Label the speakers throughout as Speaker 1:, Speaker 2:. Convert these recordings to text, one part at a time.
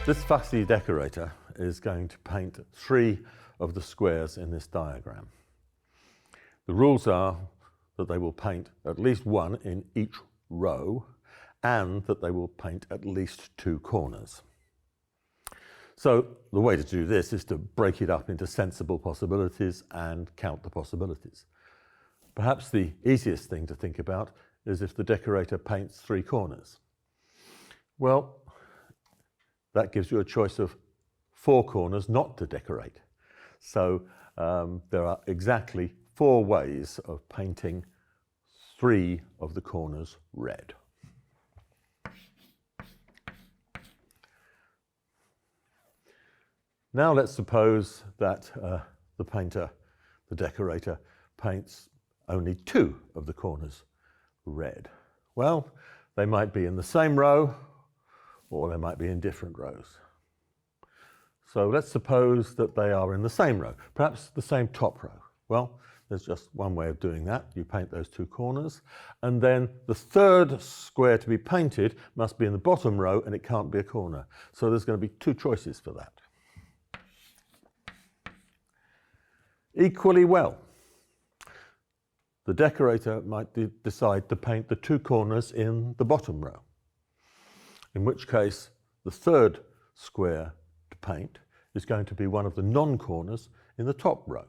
Speaker 1: This fussy decorator is going to paint 3 of the squares in this diagram. The rules are that they will paint at least 1 in each row and that they will paint at least 2 corners. So the way to do this is to break it up into sensible possibilities and count the possibilities. Perhaps the easiest thing to think about is if the decorator paints 3 corners. Well, that gives you a choice of 4 corners not to decorate. So there are exactly 4 ways of painting 3 of the corners red. Now let's suppose that the decorator, paints only 2 of the corners red. Well, they might be in the same row or they might be in different rows. So let's suppose that they are in the same row, perhaps the same top row. Well, there's just one way of doing that. You paint those 2 corners, and then the 3rd square to be painted must be in the bottom row and it can't be a corner. So there's going to be 2 choices for that. Equally well, the decorator might decide to paint the 2 corners in the bottom row, in which case the 3rd square to paint is going to be one of the non-corners in the top row.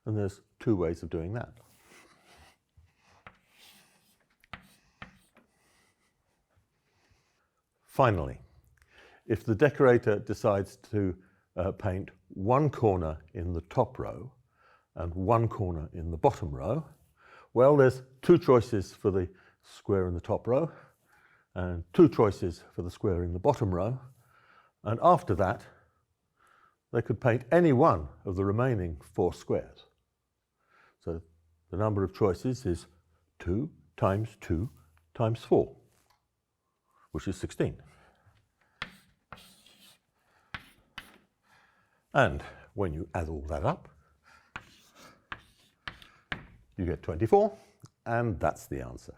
Speaker 1: And there's 2 ways of doing that. Finally, if the decorator decides to paint 1 corner in the top row and 1 corner in the bottom row, well, there's 2 choices for the square in the top row and 2 choices for the square in the bottom row. And after that, they could paint any one of the remaining 4 squares. So the number of choices is 2 times 2 times 4, which is 16. And when you add all that up, you get 24, and that's the answer.